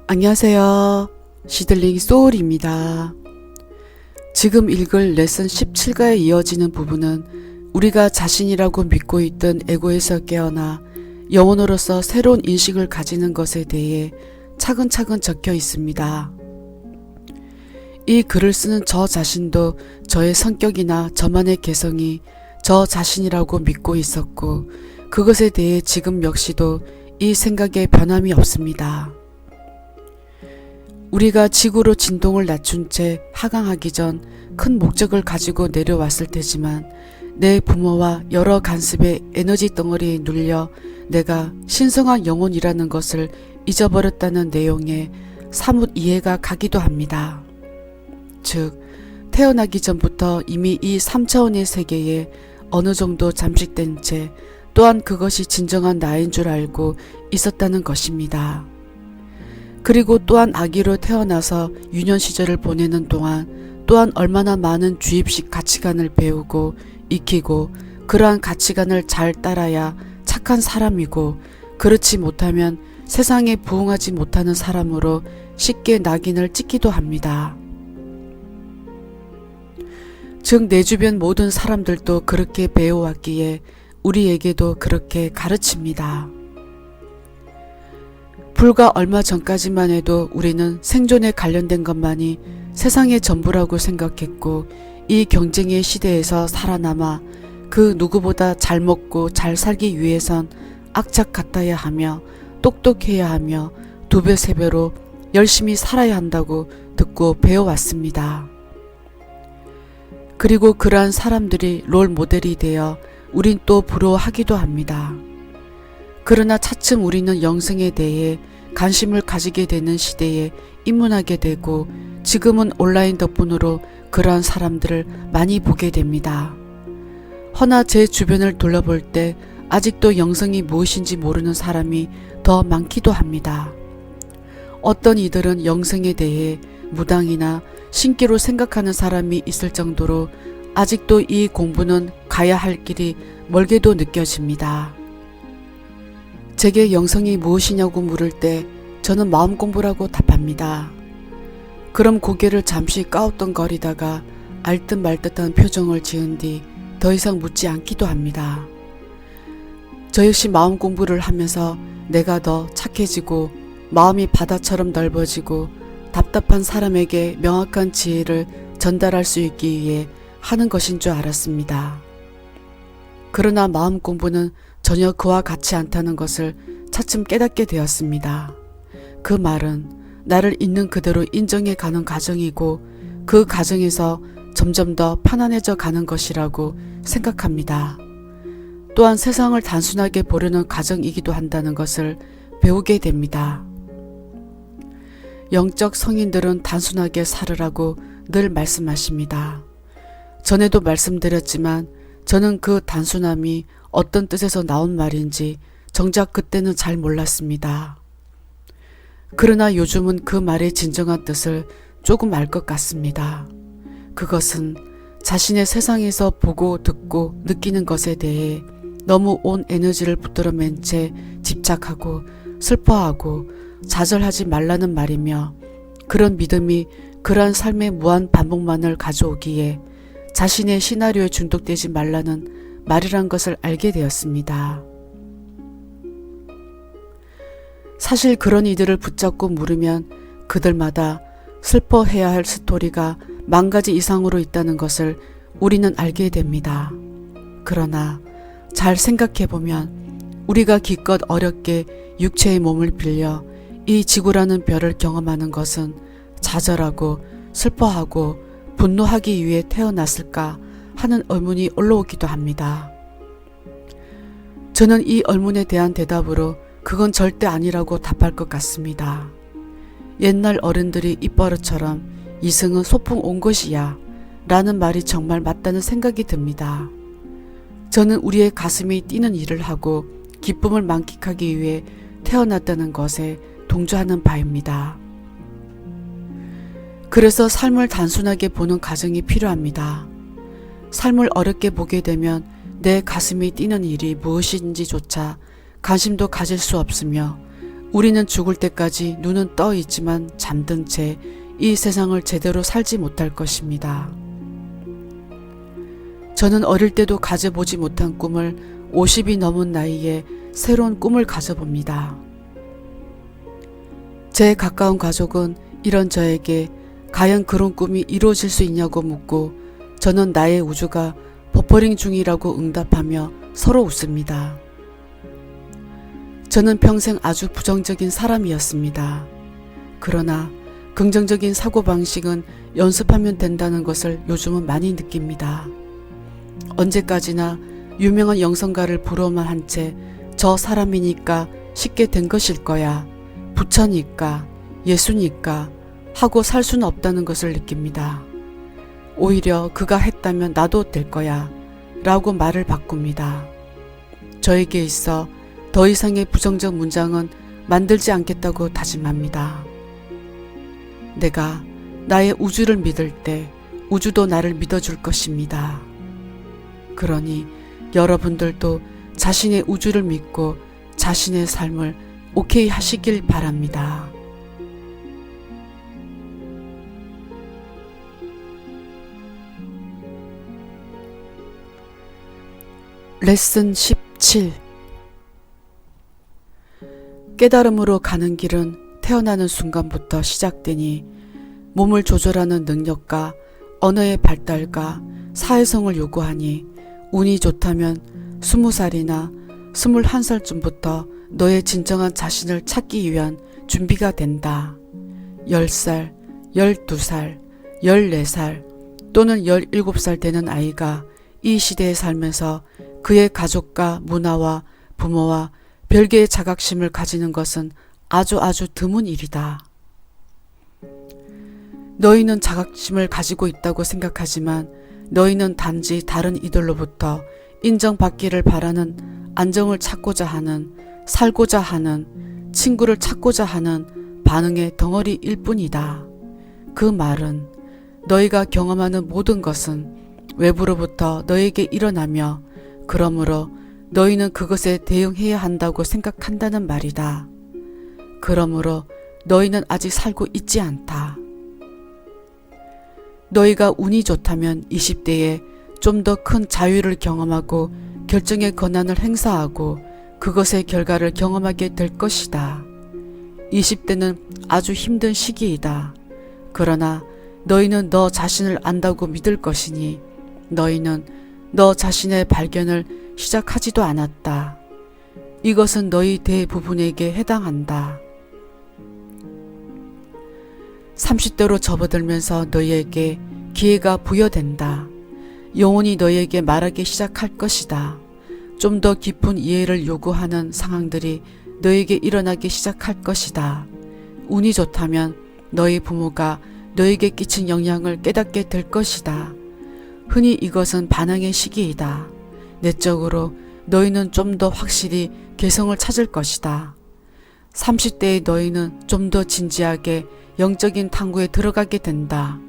안녕하세요. 시들링 소울입니다. 지금 읽을 레슨 17가에 이어지는 부분은 우리가 자신이라고 믿고 있던 에고에서 깨어나 영혼으로서 새로운 인식을 가지는 것에 대해 차근차근 적혀 있습니다. 이 글을 쓰는 저 자신도 저의 성격이나 저만의 개성이 저 자신이라고 믿고 있었고, 그것에 대해 지금 역시도 이 생각에 변함이 없습니다. 우리가 지구로 진동을 낮춘 채 하강하기 전 큰 목적을 가지고 내려왔을 테지만, 내 부모와 여러 간섭의 에너지 덩어리에 눌려 내가 신성한 영혼이라는 것을 잊어버렸다는 내용에 사뭇 이해가 가기도 합니다. 즉, 태어나기 전부터 이미 이 3차원의 세계에 어느 정도 잠식된 채 또한 그것이 진정한 나인 줄 알고 있었다는 것입니다. 그리고 또한 아기로 태어나서 유년 시절을 보내는 동안 또한 얼마나 많은 주입식 가치관을 배우고 익히고, 그러한 가치관을 잘 따라야 착한 사람이고, 그렇지 못하면 세상에 부응하지 못하는 사람으로 쉽게 낙인을 찍기도 합니다. 즉, 내 주변 모든 사람들도 그렇게 배워왔기에 우리에게도 그렇게 가르칩니다. 불과 얼마 전까지만 해도 우리는 생존에 관련된 것만이 세상의 전부라고 생각했고, 이 경쟁의 시대에서 살아남아 그 누구보다 잘 먹고 잘 살기 위해선 악착 같아야 하며 똑똑해야 하며 2배 3배로 열심히 살아야 한다고 듣고 배워왔습니다. 그리고 그러한 사람들이 롤 모델이 되어 우린 또 부러워하기도 합니다. 그러나 차츰 우리는 영성에 대해 관심을 가지게 되는 시대에 입문하게 되고, 지금은 온라인 덕분으로 그러한 사람들을 많이 보게 됩니다. 허나 제 주변을 둘러볼 때 아직도 영성이 무엇인지 모르는 사람이 더 많기도 합니다. 어떤 이들은 영성에 대해 무당이나 신기로 생각하는 사람이 있을 정도로 아직도 이 공부는 가야 할 길이 멀게도 느껴집니다. 제게 영성이 무엇이냐고 물을 때 저는 마음 공부라고 답합니다. 그럼 고개를 잠시 까웃덩거리다가 알듯 말듯한 표정을 지은 뒤 더 이상 묻지 않기도 합니다. 저 역시 마음 공부를 하면서 내가 더 착해지고 마음이 바다처럼 넓어지고 답답한 사람에게 명확한 지혜를 전달할 수 있기 위해 하는 것인 줄 알았습니다. 그러나 마음 공부는 전혀 그와 같지 않다는 것을 차츰 깨닫게 되었습니다. 그 말은 나를 있는 그대로 인정해 가는 과정이고, 그 과정에서 점점 더 편안해져 가는 것이라고 생각합니다. 또한 세상을 단순하게 보려는 과정이기도 한다는 것을 배우게 됩니다. 영적 성인들은 단순하게 살으라고 늘 말씀하십니다. 전에도 말씀드렸지만 저는 그 단순함이 어떤 뜻에서 나온 말인지 정작 그때는 잘 몰랐습니다. 그러나 요즘은 그 말의 진정한 뜻을 조금 알 것 같습니다. 그것은 자신의 세상에서 보고 듣고 느끼는 것에 대해 너무 온 에너지를 붙들어 맨 채 집착하고 슬퍼하고 좌절하지 말라는 말이며, 그런 믿음이 그러한 삶의 무한 반복만을 가져오기에 자신의 시나리오에 중독되지 말라는 말이란 것을 알게 되었습니다. 사실 그런 이들을 붙잡고 물으면 그들마다 슬퍼해야 할 스토리가 10,000가지 이상으로 있다는 것을 우리는 알게 됩니다. 그러나 잘 생각해보면 우리가 기껏 어렵게 육체의 몸을 빌려 이 지구라는 별을 경험하는 것은 좌절하고 슬퍼하고 분노하기 위해 태어났을까 하는 의문이 올라오기도 합니다. 저는 이 의문에 대한 대답으로 그건 절대 아니라고 답할 것 같습니다. 옛날 어른들이 입버릇처럼 이승은 소풍 온 것이야 라는 말이 정말 맞다는 생각이 듭니다. 저는 우리의 가슴이 뛰는 일을 하고 기쁨을 만끽하기 위해 태어났다는 것에 동조하는 바입니다. 그래서 삶을 단순하게 보는 과정이 필요합니다. 삶을 어렵게 보게 되면 내 가슴이 뛰는 일이 무엇인지조차 관심도 가질 수 없으며 우리는 죽을 때까지 눈은 떠 있지만 잠든 채 이 세상을 제대로 살지 못할 것입니다. 저는 어릴 때도 가져보지 못한 꿈을 50이 넘은 나이에 새로운 꿈을 가져봅니다. 제 가까운 가족은 이런 저에게 과연 그런 꿈이 이루어질 수 있냐고 묻고 저는 나의 우주가 버퍼링 중이라고 응답하며 서로 웃습니다. 저는 평생 아주 부정적인 사람이었습니다. 그러나 긍정적인 사고방식은 연습하면 된다는 것을 요즘은 많이 느낍니다. 언제까지나 유명한 영성가를 부러워만 한 채 저 사람이니까 쉽게 된 것일 거야, 부처니까, 예수니까 하고 살 수는 없다는 것을 느낍니다. 오히려 그가 했다면 나도 될 거야 라고 말을 바꿉니다. 저에게 있어 더 이상의 부정적 문장은 만들지 않겠다고 다짐합니다. 내가 나의 우주를 믿을 때 우주도 나를 믿어줄 것입니다. 그러니 여러분들도 자신의 우주를 믿고 자신의 삶을 오케이 하시길 바랍니다. 레슨 17. 깨달음으로 가는 길은 태어나는 순간부터 시작되니 몸을 조절하는 능력과 언어의 발달과 사회성을 요구하니 운이 좋다면 20살이나 21살쯤부터 너의 진정한 자신을 찾기 위한 준비가 된다. 10살, 12살, 14살 또는 17살 되는 아이가 이 시대에 살면서 그의 가족과 문화와 부모와 별개의 자각심을 가지는 것은 아주 드문 일이다. 너희는 자각심을 가지고 있다고 생각하지만 너희는 단지 다른 이들로부터 인정받기를 바라는 안정을 찾고자 하는, 살고자 하는, 친구를 찾고자 하는 반응의 덩어리일 뿐이다. 그 말은 너희가 경험하는 모든 것은 외부로부터 너에게 일어나며 그러므로 너희는 그것에 대응해야 한다고 생각한다는 말이다. 그러므로 너희는 아직 살고 있지 않다. 너희가 운이 좋다면 20대에 좀 더 큰 자유를 경험하고 결정의 권한을 행사하고 그것의 결과를 경험하게 될 것이다. 20대는 아주 힘든 시기이다. 그러나 너희는 너 자신을 안다고 믿을 것이니 너희는 너 자신의 발견을 시작하지도 않았다. 이것은 너희 대부분에게 해당한다. 30대로 접어들면서 너희에게 기회가 부여된다. 영혼이 너희에게 말하기 시작할 것이다. 좀 더 깊은 이해를 요구하는 상황들이 너희에게 일어나기 시작할 것이다. 운이 좋다면 너희 부모가 너에게 끼친 영향을 깨닫게 될 것이다. 흔히 이것은 반항의 시기이다. 내적으로 너희는 좀 더 확실히 개성을 찾을 것이다. 30대의 너희는 좀 더 진지하게 영적인 탐구에 들어가게 된다.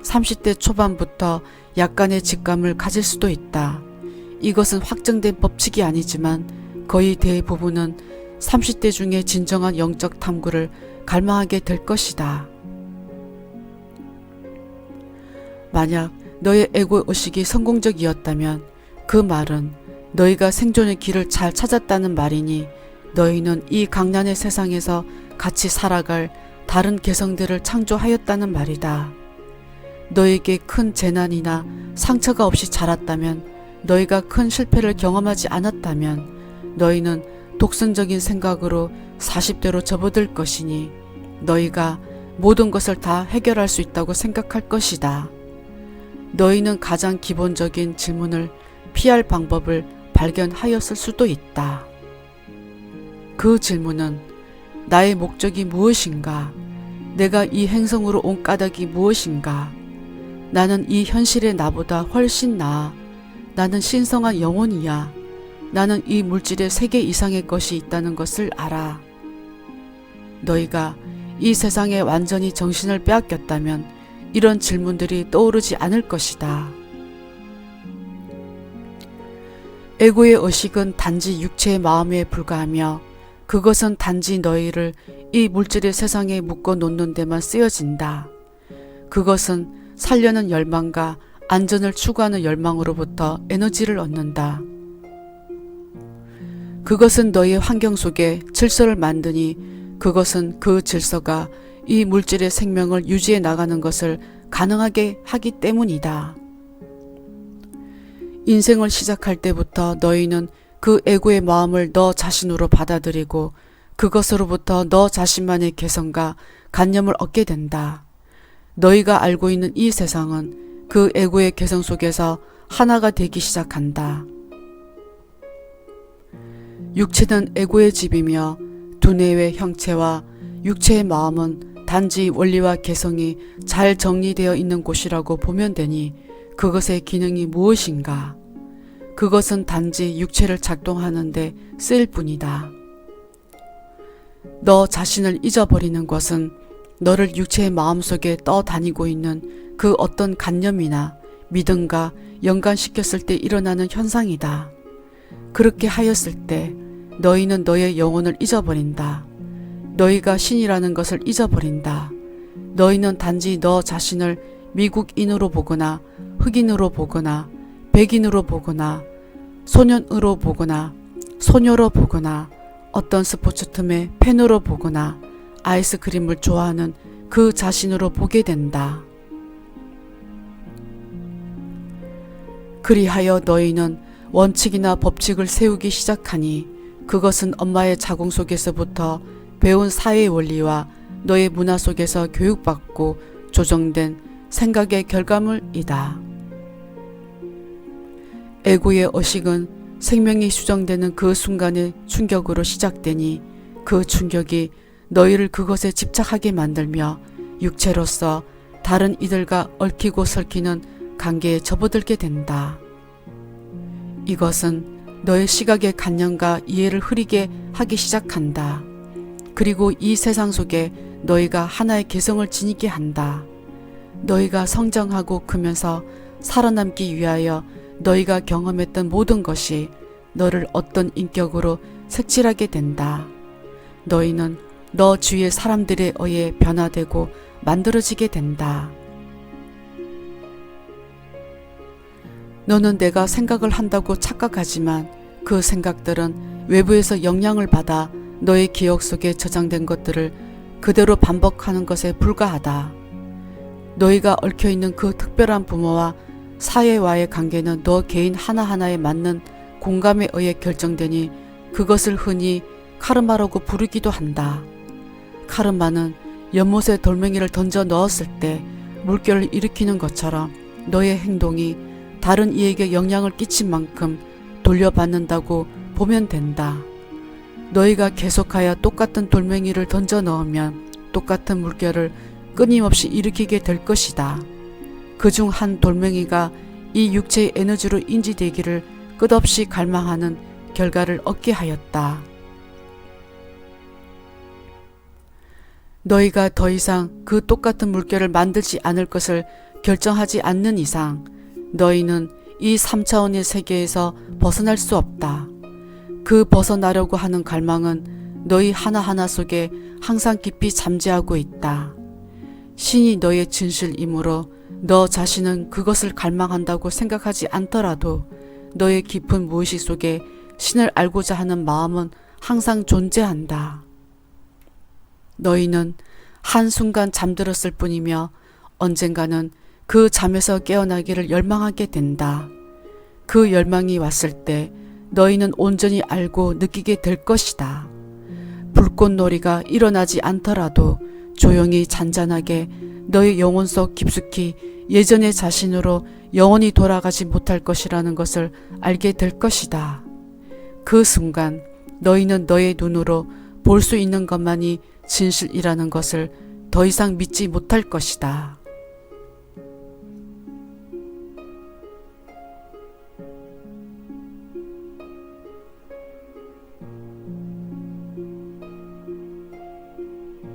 30대 초반부터 약간의 직감을 가질 수도 있다. 이것은 확정된 법칙이 아니지만 거의 대부분은 30대 중에 진정한 영적 탐구를 갈망하게 될 것이다. 만약 너의 에고 의식이 성공적이었다면 그 말은 너희가 생존의 길을 잘 찾았다는 말이니 너희는 이 강란의 세상에서 같이 살아갈 다른 개성들을 창조하였다는 말이다. 너에게 큰 재난이나 상처가 없이 자랐다면, 너희가 큰 실패를 경험하지 않았다면 너희는 독선적인 생각으로 40대로 접어들 것이니 너희가 모든 것을 다 해결할 수 있다고 생각할 것이다. 너희는 가장 기본적인 질문을 피할 방법을 발견하였을 수도 있다. 그 질문은 나의 목적이 무엇인가? 내가 이 행성으로 온 까닭이 무엇인가? 나는 이 현실의 나보다 훨씬 나아. 나는 신성한 영혼이야. 나는 이 물질의 세계 이상의 것이 있다는 것을 알아. 너희가 이 세상에 완전히 정신을 빼앗겼다면 이런 질문들이 떠오르지 않을 것이다. 에고의 의식은 단지 육체의 마음에 불과하며 그것은 단지 너희를 이 물질의 세상에 묶어 놓는 데만 쓰여진다. 그것은 살려는 열망과 안전을 추구하는 열망으로부터 에너지를 얻는다. 그것은 너의 환경 속에 질서를 만드니 그것은 그 질서가 이 물질의 생명을 유지해 나가는 것을 가능하게 하기 때문이다. 인생을 시작할 때부터 너희는 그 애고의 마음을 너 자신으로 받아들이고 그것으로부터 너 자신만의 개성과 관념을 얻게 된다. 너희가 알고 있는 이 세상은 그 애고의 개성 속에서 하나가 되기 시작한다. 육체는 애고의 집이며 두뇌의 형체와 육체의 마음은 단지 원리와 개성이 잘 정리되어 있는 곳이라고 보면 되니 그것의 기능이 무엇인가? 그것은 단지 육체를 작동하는데 쓰일 뿐이다. 너 자신을 잊어버리는 것은 너를 육체의 마음속에 떠다니고 있는 그 어떤 관념이나 믿음과 연관시켰을 때 일어나는 현상이다. 그렇게 하였을 때 너희는 너의 영혼을 잊어버린다. 너희가 신이라는 것을 잊어버린다. 너희는 단지 너 자신을 미국인으로 보거나 흑인으로 보거나 백인으로 보거나 소년으로 보거나 소녀로 보거나 어떤 스포츠 팀의 팬으로 보거나 아이스크림을 좋아하는 그 자신으로 보게 된다. 그리하여 너희는 원칙이나 법칙을 세우기 시작하니 그것은 엄마의 자궁 속에서부터 배운 사회의 원리와 너의 문화 속에서 교육받고 조정된 생각의 결과물이다. 애고의 의식은 생명이 수정되는 그 순간의 충격으로 시작되니 그 충격이 너희를 그것에 집착하게 만들며 육체로서 다른 이들과 얽히고 설키는 관계에 접어들게 된다. 이것은 너의 시각의 관념과 이해를 흐리게 하기 시작한다. 그리고 이 세상 속에 너희가 하나의 개성을 지니게 한다. 너희가 성장하고 크면서 살아남기 위하여 너희가 경험했던 모든 것이 너를 어떤 인격으로 색칠하게 된다. 너희는 너 주위의 사람들에 의해 변화되고 만들어지게 된다. 너는 내가 생각을 한다고 착각하지만 그 생각들은 외부에서 영향을 받아 너의 기억 속에 저장된 것들을 그대로 반복하는 것에 불과하다. 너희가 얽혀있는 그 특별한 부모와 사회와의 관계는 너 개인 하나하나에 맞는 공감에 의해 결정되니 그것을 흔히 카르마라고 부르기도 한다. 카르마는 연못에 돌멩이를 던져 넣었을 때 물결을 일으키는 것처럼 너의 행동이 다른 이에게 영향을 끼친 만큼 돌려받는다고 보면 된다. 너희가 계속하여 똑같은 돌멩이를 던져 넣으면 똑같은 물결을 끊임없이 일으키게 될 것이다. 그중 한 돌멩이가 이 육체의 에너지로 인지되기를 끝없이 갈망하는 결과를 얻게 하였다. 너희가 더 이상 그 똑같은 물결을 만들지 않을 것을 결정하지 않는 이상 너희는 이 3차원의 세계에서 벗어날 수 없다. 그 벗어나려고 하는 갈망은 너희 하나하나 속에 항상 깊이 잠재하고 있다. 신이 너의 진실이므로 너 자신은 그것을 갈망한다고 생각하지 않더라도 너의 깊은 무의식 속에 신을 알고자 하는 마음은 항상 존재한다. 너희는 한순간 잠들었을 뿐이며 언젠가는 그 잠에서 깨어나기를 열망하게 된다. 그 열망이 왔을 때 너희는 온전히 알고 느끼게 될 것이다. 불꽃놀이가 일어나지 않더라도 조용히 잔잔하게 너의 영혼 속 깊숙이 예전의 자신으로 영원히 돌아가지 못할 것이라는 것을 알게 될 것이다. 그 순간 너희는 너의 눈으로 볼 수 있는 것만이 진실이라는 것을 더 이상 믿지 못할 것이다.